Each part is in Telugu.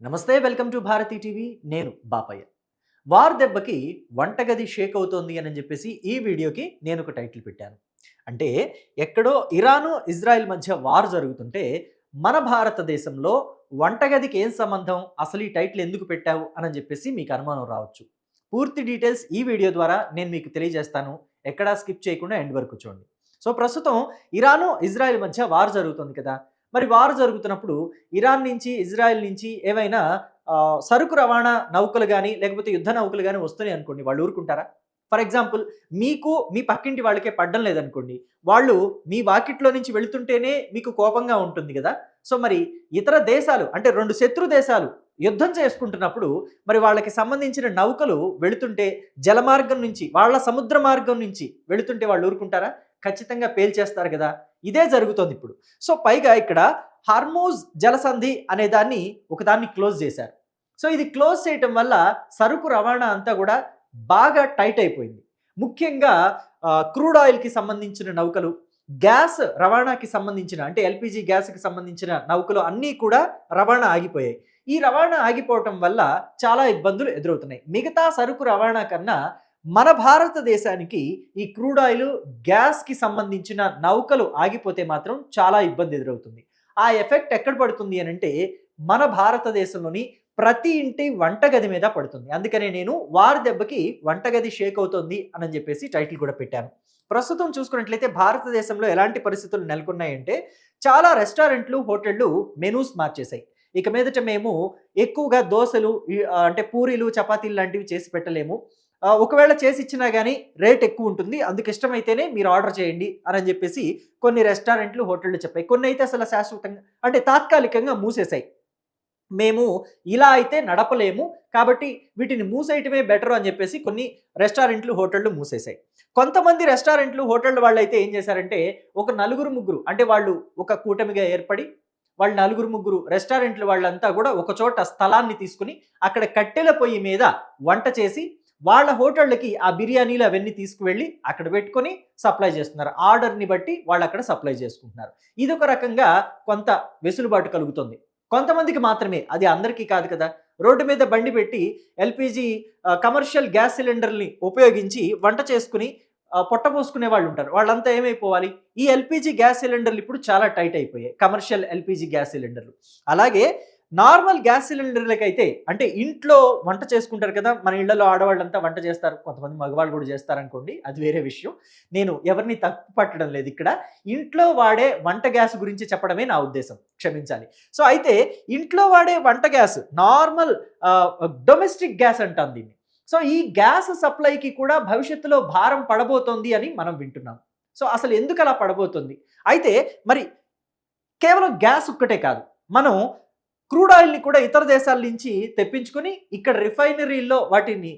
నమస్తే వెల్కమ్ టు భారతీ టీవీ నేను బాపయ్య. వార్ దెబ్బకి వంటగది షేక్ అవుతోంది అని చెప్పేసి ఈ వీడియోకి నేను ఒక టైటిల్ పెట్టాను. అంటే ఎక్కడో ఇరాను ఇజ్రాయెల్ మధ్య వార్ జరుగుతుంటే మన భారతదేశంలో వంటగదికి ఏం సంబంధం, అసలు ఈ టైటిల్ ఎందుకు పెట్టావు అని చెప్పేసి మీకు అనుమానం రావచ్చు. పూర్తి డీటెయిల్స్ ఈ వీడియో ద్వారా నేను మీకు తెలియజేస్తాను. ఎక్కడా స్కిప్ చేయకుండా ఎండ్ వరకు చూడండి. సో ప్రస్తుతం ఇరాను ఇజ్రాయెల్ మధ్య వార్ జరుగుతుంది కదా. మరి వార్ జరుగుతున్నప్పుడు ఇరాన్ నుంచి ఇజ్రాయెల్ నుంచి ఏవైనా సరుకు రవాణా నౌకలు గానీ, లేకపోతే యుద్ధ నౌకలు గానీ వస్తున్నాయి అనుకోండి, వాళ్ళు ఊరుకుంటారా? ఫర్ ఎగ్జాంపుల్ మీకు మీ పక్కింటి వాళ్ళకే పడ్డం లేదనుకోండి, వాళ్ళు మీ వాకిట్లో నుంచి వెళుతుంటేనే మీకు కోపంగా ఉంటుంది గదా. సో మరి ఇతర దేశాలు అంటే 2 శత్రు దేశాలు యుద్ధం చేసుకుంటున్నప్పుడు మరి వాళ్ళకి సంబంధించిన నౌకలు వెళుతుంటే జలమార్గం నుంచి, వాళ్ళ సముద్ర మార్గం నుంచి వెళుతుంటే వాళ్ళు ఊరుకుంటారా? ఖచ్చితంగా పేల్చేస్తారు కదా. ఇదే జరుగుతోంది ఇప్పుడు. సో పైగా ఇక్కడ హార్మూజ్ జలసంధి అనే దాన్ని ఒకదాన్ని క్లోజ్ చేశారు. సో ఇది క్లోజ్ చేయటం వల్ల సరుకు రవాణా అంతా కూడా బాగా టైట్ అయిపోయింది. ముఖ్యంగా క్రూడ్ ఆయిల్‌కి సంబంధించిన నౌకలు, గ్యాస్ రవాణాకి సంబంధించిన అంటే ఎల్‌పీజీ గ్యాస్‌కి సంబంధించిన నౌకలు అన్నీ కూడా రవాణా ఆగిపోయాయి. ఈ రవాణా ఆగిపోవటం వల్ల చాలా ఇబ్బందులు ఎదురవుతున్నాయి. మిగతా సరుకు రవాణా కన్నా మన భారతదేశానికి ఈ క్రూడ్ ఆయిల్, గ్యాస్‌కి సంబంధించిన నౌకలు ఆగిపోతే మాత్రం చాలా ఇబ్బంది ఎదురవుతుంది. ఆ ఎఫెక్ట్ ఎక్కడ పడుతుంది అనంటే మన భారతదేశంలోని ప్రతి ఇంటి వంటగది మీద పడుతుంది. అందుకనే నేను వార్ దెబ్బకి వంటగది షేక్ అవుతోంది అని చెప్పేసి టైటిల్ కూడా పెట్టాను. ప్రస్తుతం చూసుకున్నట్లయితే భారతదేశంలో ఎలాంటి పరిస్థితులు నెలకొన్నాయంటే చాలా రెస్టారెంట్లు, హోటళ్ళు మెనూస్ మార్చేశాయి. ఇక మీదట మేము ఎక్కువగా దోసలు అంటే పూరీలు, చపాతీలు లాంటివి చేసి పెట్టలేము. ఒకవేళ చేసి ఇచ్చినా గానీ రేట్ ఎక్కువ ఉంటుంది. అందుకు ఇష్టమైతేనే మీరు ఆర్డర్ చేయండి అని చెప్పేసి కొన్ని రెస్టారెంట్లు, హోటళ్ళు చెప్పాయి. కొన్ని అయితే అసలు శాశ్వతంగా అంటే తాత్కాలికంగా మూసేశాయి. మేము ఇలా అయితే నడపలేము, కాబట్టి వీటిని మూసేయటమే బెటర్ అని చెప్పేసి కొన్ని రెస్టారెంట్లు, హోటళ్ళు మూసేశాయి. కొంతమంది రెస్టారెంట్లు, హోటళ్ళ వాళ్ళైతే ఏం చేశారంటే ఒక నలుగురు, ముగ్గురు అంటే వాళ్ళు ఒక కూటమిగా ఏర్పడి వాళ్ళు నలుగురు, ముగ్గురు రెస్టారెంట్లు వాళ్ళంతా కూడా ఒక చోట స్థలాన్ని తీసుకుని అక్కడ కట్టెల పొయ్యి మీద వంట చేసి వాళ్ళ హోటళ్ళకి ఆ బిర్యానీలు అవన్నీ తీసుకువెళ్ళి అక్కడ పెట్టుకొని సప్లై చేస్తున్నారు. ఆర్డర్‌ని బట్టి వాళ్ళు అక్కడ సప్లై చేసుకుంటున్నారు. ఇదొక రకంగా కొంత వెసులుబాటు కలుగుతుంది. కొంతమందికి మాత్రమే, అది అందరికీ కాదు కదా. రోడ్డు మీద బండి పెట్టి ఎల్‌పీజీ కమర్షియల్ గ్యాస్ సిలిండర్‌ని ఉపయోగించి వంట చేసుకొని పొట్ట పోసుకునే వాళ్ళు ఉంటారు. వాళ్ళంతా ఏమైపోవాలి? ఈ ఎల్‌పీజీ గ్యాస్ సిలిండర్‌లు ఇప్పుడు చాలా టైట్ అయిపోయాయి. కమర్షియల్ ఎల్‌పీజీ గ్యాస్ సిలిండర్‌లు. అలాగే నార్మల్ గ్యాస్ సిలిండర్‌లకైతే అంటే ఇంట్లో వంట చేసుకుంటారు కదా. మన ఇళ్లలో ఆడవాళ్ళంతా వంట చేస్తారు. కొంతమంది మగవాళ్ళు కూడా చేస్తారనుకోండి. అది వేరే విషయం. నేను ఎవరిని తప్పు పట్టడం లేదు ఇక్కడ. ఇంట్లో వాడే వంట గ్యాస్ గురించి చెప్పడమే నా ఉద్దేశం. క్షమించాలి. సో అయితే ఇంట్లో వాడే వంట గ్యాస్ నార్మల్ డొమెస్టిక్ గ్యాస్ అంటాం దీన్ని. సో ఈ గ్యాస్ సప్లైకి కూడా భవిష్యత్తులో భారం పడబోతోంది అని మనం వింటున్నాం. సో అసలు ఎందుకు అలా పడబోతుంది? అయితే మరి కేవలం గ్యాస్ ఒక్కటే కాదు. మనం క్రూడ్ ఆయిల్‌ని కూడా ఇతర దేశాల నుంచి తెప్పించుకొని ఇక్కడ రిఫైనరీల్లో వాటిని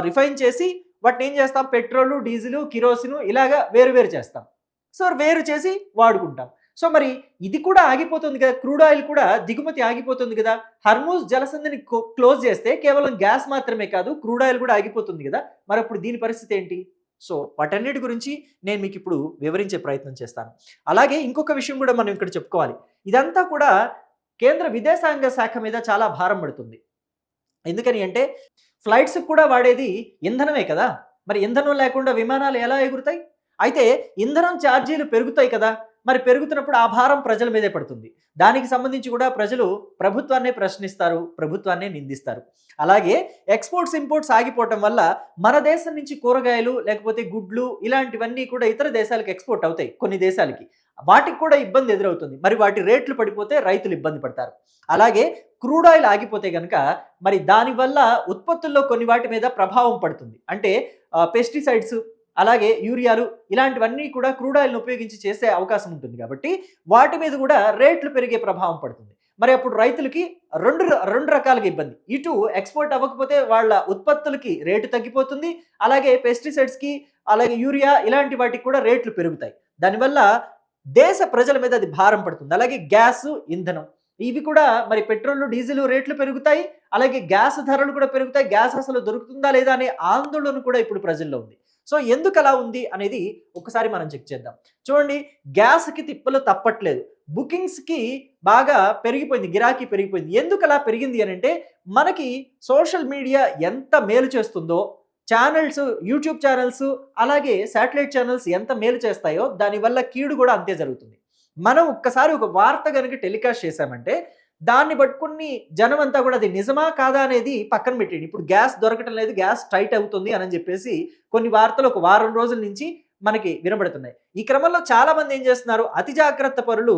రిఫైన్ చేసి వాటిని ఏం చేస్తాం, పెట్రోలు, డీజిలు, కిరోసిను ఇలాగా వేరు వేరు చేస్తాం. సో వేరు చేసి వాడుకుంటాం. సో మరి ఇది కూడా ఆగిపోతుంది కదా. క్రూడ్ ఆయిల్ కూడా దిగుమతి ఆగిపోతుంది కదా. హర్మూజ్ జలసంధిని క్లోజ్ చేస్తే కేవలం గ్యాస్ మాత్రమే కాదు, క్రూడ్ ఆయిల్ కూడా ఆగిపోతుంది కదా. మరప్పుడు దీని పరిస్థితి ఏంటి? సో వాటన్నిటి గురించి నేను మీకు ఇప్పుడు వివరించే ప్రయత్నం చేస్తాను. అలాగే ఇంకొక విషయం కూడా మనం ఇక్కడ చెప్పుకోవాలి. ఇదంతా కూడా కేంద్ర విదేశాంగ శాఖ మీద చాలా భారం పడుతుంది. ఎందుకని అంటే ఫ్లైట్స్‌కి కూడా వాడేది ఇంధనమే కదా. మరి ఇంధనం లేకుండా విమానాలు ఎలా ఎగురుతాయి? అయితే ఇంధనం ఛార్జీలు పెరుగుతాయి కదా. మరి పెరుగుతున్నప్పుడు ఆ భారం ప్రజల మీదే పడుతుంది. దానికి సంబంధించి కూడా ప్రజలు ప్రభుత్వాన్నే ప్రశ్నిస్తారు, ప్రభుత్వాన్నే నిందిస్తారు. అలాగే ఎక్స్‌పోర్ట్స్, ఇంపోర్ట్స్ ఆగిపోవటం వల్ల మన దేశం నుంచి కూరగాయలు లేకపోతే గుడ్లు ఇలాంటివన్నీ కూడా ఇతర దేశాలకు ఎక్స్‌పోర్ట్ అవుతాయి కొన్ని దేశాలకి. వాటికి కూడా ఇబ్బంది ఎదురవుతుంది. మరి వాటి రేట్లు పడిపోతే రైతులు ఇబ్బంది పడతారు. అలాగే క్రూడ్ ఆయిల్ ఆగిపోతే గనక మరి దానివల్ల ఉత్పత్తుల్లో కొన్ని వాటి మీద ప్రభావం పడుతుంది. అంటే పెస్టిసైడ్స్ అలాగే యూరియాలు ఇలాంటివన్నీ కూడా క్రూడ్ ఆయిల్‌ని ఉపయోగించి చేసే అవకాశం ఉంటుంది కాబట్టి వాటి మీద కూడా రేట్లు పెరిగే ప్రభావం పడుతుంది. మరి అప్పుడు రైతులకి రెండు రకాలుగా ఇబ్బంది. ఇటు ఎక్స్‌పోర్ట్ అవ్వకపోతే వాళ్ళ ఉత్పత్తులకి రేటు తగ్గిపోతుంది. అలాగే పెస్టిసైడ్స్‌కి అలాగే యూరియా ఇలాంటి వాటికి కూడా రేట్లు పెరుగుతాయి. దానివల్ల దేశ ప్రజల మీద అది భారం పడుతుంది. అలాగే గ్యాసు, ఇంధనం ఇవి కూడా మరి పెట్రోల్, డీజిల్ రేట్లు పెరుగుతాయి. అలాగే గ్యాస్ ధరలు కూడా పెరుగుతాయి. గ్యాస్ అసలు దొరుకుతుందా లేదా అనే ఆందోళన కూడా ఇప్పుడు ప్రజల్లో ఉంది. సో ఎందుకు అలా ఉంది అనేది ఒకసారి మనం చెక్ చేద్దాం. చూడండి, గ్యాస్‌కి తిప్పలు తప్పట్లేదు. బుకింగ్స్‌కి బాగా పెరిగిపోయింది. గిరాకీ పెరిగిపోయింది. ఎందుకు అలా పెరిగింది అనంటే, మనకి సోషల్ మీడియా ఎంత మేలు చేస్తుందో, ఛానెల్స్, యూట్యూబ్ ఛానెల్స్, అలాగే శాటిలైట్ ఛానెల్స్ ఎంత మేలు చేస్తాయో, దానివల్ల కీడు కూడా అంతే జరుగుతుంది. మనం ఒక్కసారి ఒక వార్త గనుక టెలికాస్ట్ చేశామంటే, దాన్ని పట్టుకొని జనమంతా కూడా అది నిజమా? కాదా? అనేది పక్కన పెట్టేయండి. ఇప్పుడు గ్యాస్ దొరకటం లేదు, గ్యాస్ టైట్ అవుతుంది అని చెప్పేసి కొన్ని వార్తలు ఒక వారం రోజుల నుంచి మనకి వినబడుతున్నాయి. ఈ క్రమంలో చాలామంది ఏం చేస్తున్నారు, అతి జాగ్రత్త పరులు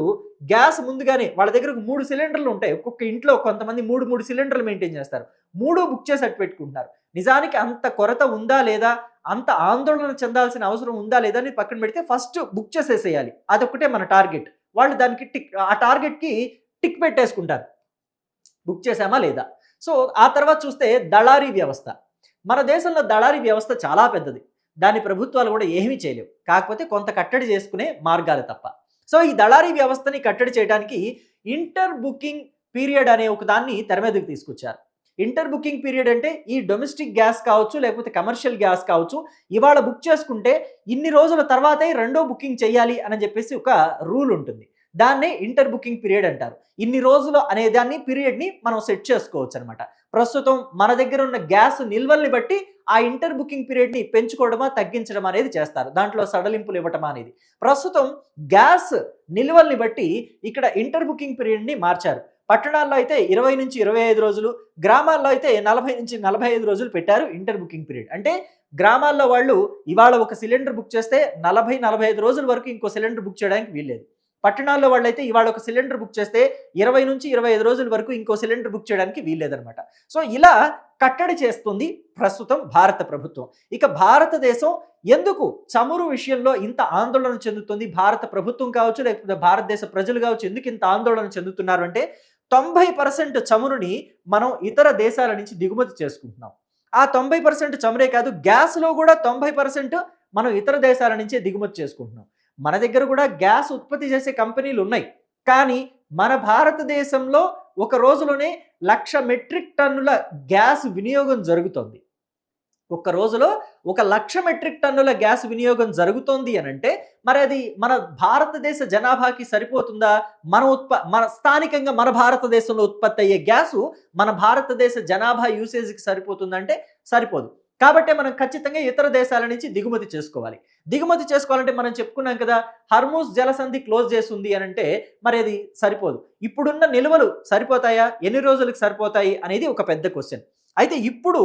గ్యాస్ ముందుగానే వాళ్ళ దగ్గర 3 సిలిండర్లు ఉంటాయి. ఒక్కొక్క ఇంట్లో కొంతమంది 3 సిలిండర్లు మెయింటైన్ చేస్తారు. 3 బుక్ చేసి అట్టు పెట్టుకుంటున్నారు. నిజానికి అంత కొరత ఉందా లేదా? అంత ఆందోళన చెందాల్సిన అవసరం ఉందా లేదా అని పక్కన పెడితే ఫస్ట్ బుక్ చేసేసేయాలి. అదొక్కటే మన టార్గెట్. వాళ్ళు దానికి ఆ టార్గెట్‌కి టిక్ పెట్టేసుకుంటారు. బుక్ చేశామా లేదా? సో, ఆ తర్వాత చూస్తే దళారీ వ్యవస్థ. మన దేశంలో దళారీ వ్యవస్థ చాలా పెద్దది. దాన్ని ప్రభుత్వాలు కూడా ఏమీ చేయలేవు. కాకపోతే కొంత కట్టడి చేసుకునే మార్గాలు తప్ప. సో, ఈ దళారీ వ్యవస్థని కట్టడి చేయడానికి ఇంటర్ బుకింగ్ పీరియడ్ అనే ఒక దాన్ని తెర మీదకి తీసుకొచ్చారు. ఇంటర్ బుకింగ్ పీరియడ్ అంటే ఈ డొమెస్టిక్ గ్యాస్ కావచ్చు, లేకపోతే కమర్షియల్ గ్యాస్ కావచ్చు, ఇవాళ బుక్ చేసుకుంటే ఇన్ని రోజుల తర్వాతే రెండో బుకింగ్ చేయాలి అని చెప్పేసి ఒక రూల్ ఉంటుంది. దాన్నే ఇంటర్ బుకింగ్ పీరియడ్ అంటారు. ఇన్ని రోజులు అనే దాన్ని పీరియడ్‌ని మనం సెట్ చేసుకోవచ్చు అనమాట. ప్రస్తుతం మన దగ్గర ఉన్న గ్యాస్ నిల్వల్ని బట్టి ఆ ఇంటర్ బుకింగ్ పీరియడ్‌ని పెంచుకోవడమా, తగ్గించడమా అనేది చేస్తారు. దాంట్లో సడలింపులు ఇవ్వటమా అనేది. ప్రస్తుతం గ్యాస్ నిల్వల్ని బట్టి ఇక్కడ ఇంటర్ బుకింగ్ పీరియడ్‌ని మార్చారు. పట్టణాల్లో అయితే 20-25 రోజులు, గ్రామాల్లో అయితే 40-45 రోజులు పెట్టారు ఇంటర్ బుకింగ్ పీరియడ్. అంటే గ్రామాల్లో వాళ్ళు ఇవాళ ఒక సిలిండర్ బుక్ చేస్తే 40-45 రోజుల వరకు ఇంకో సిలిండర్ బుక్ చేయడానికి వీల్లేదు. పట్టణాల్లో వాళ్ళైతే ఇవాళ ఒక సిలిండర్ బుక్ చేస్తే 20-25 రోజుల వరకు ఇంకో సిలిండర్ బుక్ చేయడానికి వీల్లేదనమాట. సో, ఇలా కట్టడి చేస్తుంది ప్రస్తుతం భారత ప్రభుత్వం. ఇక భారతదేశం ఎందుకు చమురు విషయంలో ఇంత ఆందోళన చెందుతుంది? భారత ప్రభుత్వం కావచ్చు, లేకపోతే భారతదేశ ప్రజలు కావచ్చు, ఎందుకు ఇంత ఆందోళన చెందుతున్నారు అంటే 90% చమురుని మనం ఇతర దేశాల నుంచి దిగుమతి చేసుకుంటున్నాం. ఆ 90% చమురే కాదు, గ్యాస్‌లో కూడా 90% మనం ఇతర దేశాల నుంచే దిగుమతి చేసుకుంటున్నాం. మన దగ్గర కూడా గ్యాస్ ఉత్పత్తి చేసే కంపెనీలు ఉన్నాయి. కానీ మన భారతదేశంలో ఒక రోజులోనే 1,00,000 మెట్రిక్ టన్నుల గ్యాస్ వినియోగం జరుగుతోంది. ఒక్క రోజులో 1,00,000 మెట్రిక్ టన్నుల గ్యాస్ వినియోగం జరుగుతోంది అనంటే, మరి అది మన భారతదేశ జనాభాకి సరిపోతుందా? మన స్థానికంగా మన భారతదేశంలో ఉత్పత్తి అయ్యే గ్యాసు మన భారతదేశ జనాభా యూసేజ్‌కి సరిపోతుందంటే సరిపోదు. కాబట్టే మనం ఖచ్చితంగా ఇతర దేశాల నుంచి దిగుమతి చేసుకోవాలి. దిగుమతి చేసుకోవాలంటే మనం చెప్పుకున్నాం కదా, హర్మూజ్ జలసంధి క్లోజ్ చేసుంది అనంటే మరి అది సరిపోదు. ఇప్పుడున్న నిల్వలు సరిపోతాయా? ఎన్ని రోజులకు సరిపోతాయి? అనేది ఒక పెద్ద క్వెషన్. అయితే ఇప్పుడు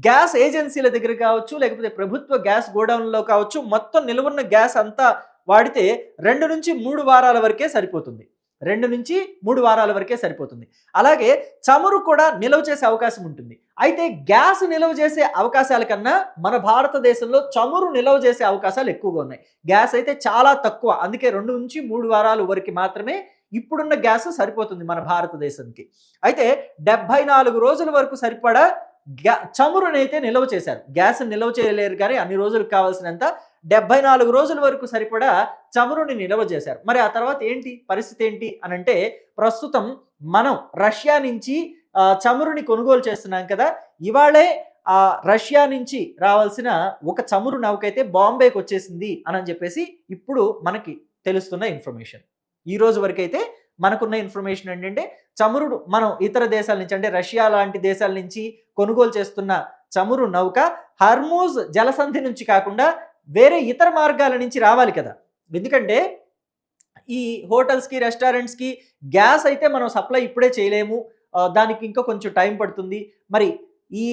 గ్యాస్ ఏజెన్సీల దగ్గర కావచ్చు, లేకపోతే ప్రభుత్వ గ్యాస్ గోడౌన్‌లో కావచ్చు, మొత్తం నిల్వున్న గ్యాస్ అంతా వాడితే 2-3 వారాల వరకే సరిపోతుంది. 2-3 వారాల వరకే సరిపోతుంది. అలాగే చమురు కూడా నిల్వ చేసే అవకాశం ఉంటుంది. అయితే గ్యాస్ నిల్వ చేసే అవకాశాల కన్నా మన భారతదేశంలో చమురు నిల్వ చేసే అవకాశాలు ఎక్కువగా ఉన్నాయి. గ్యాస్ అయితే చాలా తక్కువ. అందుకే 2-3 వారాల వరకు మాత్రమే ఇప్పుడున్న గ్యాస్ సరిపోతుంది మన భారతదేశానికి. అయితే 74 రోజుల వరకు సరిపడా చమురునైతే నిల్వ చేశారు. గ్యాస్ నిల్వ చేయలేరు కానీ అన్ని రోజులకు కావాల్సినంత 74 రోజుల వరకు సరిపడా చమురుని నిల్వ చేశారు. మరి ఆ తర్వాత ఏంటి పరిస్థితి ఏంటి అనంటే, ప్రస్తుతం మనం రష్యా నుంచి చమురుని కొనుగోలు చేస్తున్నాం కదా. ఇవాళే రష్యా నుంచి రావాల్సిన ఒక చమురు నౌకైతే బాంబేకి వచ్చేసింది అని చెప్పేసి ఇప్పుడు మనకి తెలుస్తున్న ఇన్ఫర్మేషన్. ఈ రోజు వరకైతే మనకున్న ఇన్ఫర్మేషన్ ఏంటంటే, చమురుడు మనం ఇతర దేశాల నుంచి అంటే రష్యా లాంటి దేశాల నుంచి కొనుగోలు చేస్తున్న చమురు నౌక హర్మూజ్ జలసంధి నుంచి కాకుండా వేరే ఇతర మార్గాల నుంచి రావాలి కదా. ఎందుకంటే ఈ హోటల్స్‌కి, రెస్టారెంట్స్‌కి గ్యాస్ అయితే మనం సప్లై ఇప్పుడే చేయలేము. దానికి ఇంకా కొంచెం టైం పడుతుంది. మరి ఈ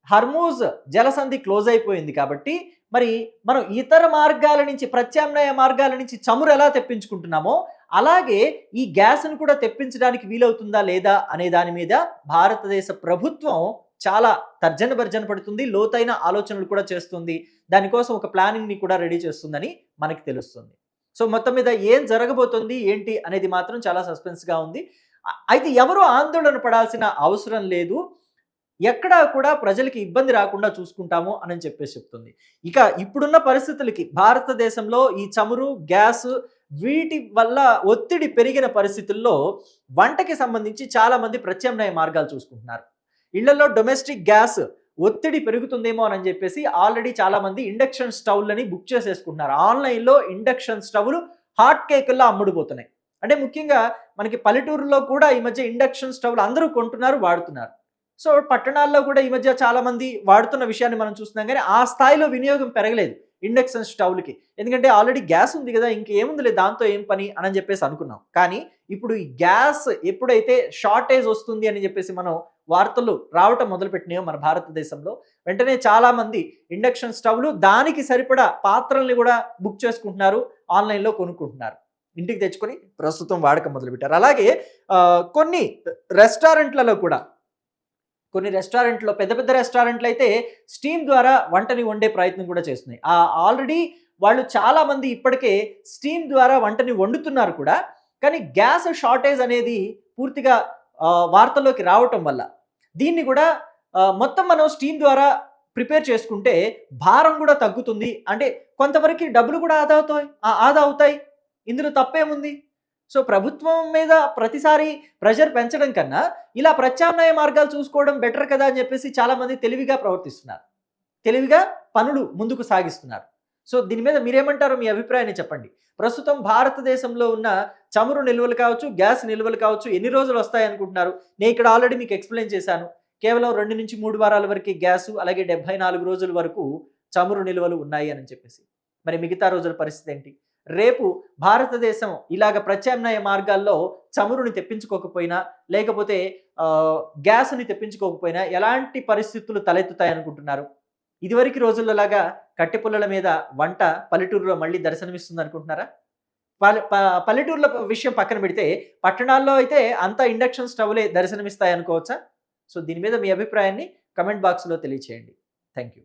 హర్మూజ్ జలసంధి క్లోజ్ అయిపోయింది కాబట్టి మరి మనం ఇతర మార్గాల నుంచి, ప్రత్యామ్నాయ మార్గాల నుంచి చమురు ఎలా తెప్పించుకుంటున్నామో అలాగే ఈ గ్యాస్‌ను కూడా తెప్పించడానికి వీలవుతుందా లేదా అనే దాని మీద భారతదేశ ప్రభుత్వం చాలా తర్జన భర్జన పడుతుంది. లోతైన ఆలోచనలు కూడా చేస్తుంది. దానికోసం ఒక ప్లానింగ్‌ని కూడా రెడీ చేస్తుందని మనకి తెలుస్తుంది. సో, మొత్తం మీద ఏం జరగబోతుంది ఏంటి అనేది మాత్రం చాలా సస్పెన్స్‌గా ఉంది. అయితే ఎవరు ఆందోళన పడాల్సిన అవసరం లేదు. ఎక్కడా కూడా ప్రజలకి ఇబ్బంది రాకుండా చూసుకుంటాము అని చెప్పేసి చెప్తుంది. ఇక ఇప్పుడున్న పరిస్థితులకి భారతదేశంలో ఈ చమురు, గ్యాస్ వీటి వల్ల ఒత్తిడి పెరిగిన పరిస్థితుల్లో వంటకి సంబంధించి చాలామంది ప్రత్యామ్నాయ మార్గాలు చూసుకుంటున్నారు. ఇళ్లలో డొమెస్టిక్ గ్యాస్ ఒత్తిడి పెరుగుతుందేమో అని చెప్పేసి ఆల్రెడీ చాలామంది ఇండక్షన్ స్టవ్లని బుక్ చేసేసుకుంటున్నారు. ఆన్లైన్‌లో ఇండక్షన్ స్టవ్లు హాట్ కేకుల్లో అమ్ముడుపోతున్నాయి. అంటే ముఖ్యంగా మనకి పల్లెటూరులో కూడా ఈ మధ్య ఇండక్షన్ స్టవ్లు అందరూ కొంటున్నారు, వాడుతున్నారు. సో, పట్టణాల్లో కూడా ఈ మధ్య చాలామంది వాడుతున్న విషయాన్ని మనం చూస్తున్నాం గానీ, ఆ స్థాయిలో వినియోగం పెరగలేదు ఇండక్షన్ స్టవ్‌లకి. ఎందుకంటే ఆల్రెడీ గ్యాస్ ఉంది గదా! ఇంకేముందిలే దాంతో ఏం పని అని జెప్పేసి అనుకున్నాం. కానీ ఇప్పుడు ఈ గ్యాస్ ఎప్పుడైతే షార్టేజ్ వస్తుంది అని జెప్పేసి మనం వార్తలు రావటం మొదలుపెట్టినాయో మన భారతదేశంలో, వెంటనే చాలామంది ఇండక్షన్ స్టవ్‌లు దానికి సరిపడా పాత్రల్ని గూడా బుక్ చేసుకుంటున్నారు. ఆన్‌లైన్‌లో కొనుక్కుంటున్నారు. ఇంటికి తెచ్చుకొని ప్రస్తుతం వాడకం మొదలుపెట్టారు. అలాగే కొన్ని రెస్టారెంట్లలో కూడా కొన్ని రెస్టారెంట్‌లో పెద్ద పెద్ద రెస్టారెంట్‌లయితే స్టీమ్ ద్వారా వంటని వండే ప్రయత్నం కూడా చేస్తున్నాయి. ఆల్రెడీ వాళ్ళు చాలామంది ఇప్పటికే స్టీమ్ ద్వారా వంటని వండుతున్నారు కూడా. కానీ గ్యాస్ షార్టేజ్ అనేది పూర్తిగా వార్తల్లోకి రావటం వల్ల దీన్ని కూడా మొత్తం మనం స్టీమ్ ద్వారా ప్రిపేర్ చేసుకుంటే భారం కూడా తగ్గుతుంది. అంటే కొంతవరకి డబ్బులు కూడా ఆదా అవుతాయి. ఇందులో తప్పేముంది? సో, ప్రభుత్వం మీద ప్రతిసారి ప్రెషర్ పెంచడం కన్నా, ఇలా ప్రత్యామ్నాయ మార్గాలు చూసుకోవడం బెటర్ కదా అని చెప్పేసి చాలామంది తెలివిగా ప్రవర్తిస్తున్నారు. తెలివిగా పనులు ముందుకు సాగిస్తున్నారు. సో, దీని మీద మీరేమంటారో మీ అభిప్రాయాన్ని చెప్పండి. ప్రస్తుతం భారతదేశంలో ఉన్న చమురు నిల్వలు కావచ్చు, గ్యాస్ నిల్వలు కావచ్చు, ఎన్ని రోజులు వస్తాయనుకుంటున్నారు? నేను ఇక్కడ ఆల్రెడీ మీకు ఎక్స్‌ప్లెయిన్ చేశాను. కేవలం 2-3 వారాల వరకే గ్యాసు, అలాగే 74 రోజుల వరకు చమురు నిల్వలు ఉన్నాయి అని చెప్పేసి. మరి మిగతా రోజుల పరిస్థితి ఏంటి? రేపు భారతదేశం ఇలాగ ప్రత్యామ్నాయ మార్గాల్లో చమురుని తెప్పించుకోకపోయినా, లేకపోతే గ్యాస్‌ని తెప్పించుకోకపోయినా ఎలాంటి పరిస్థితులు తలెత్తుతాయనుకుంటున్నారు? ఇదివరకు రోజుల్లోలాగా కట్టె పుల్లల మీద వంట పల్లెటూరులో మళ్ళీ దర్శనమిస్తుందనుకుంటున్నారా? పల్లెటూరుల విషయం పక్కన పెడితే, పట్టణాల్లో అయితే అంతా ఇండక్షన్ స్టవ్‌లే దర్శనమిస్తాయనుకోవచ్చా? సో, దీని మీద మీ అభిప్రాయాన్ని కామెంట్ బాక్స్‌లో తెలియచేయండి. Thank you.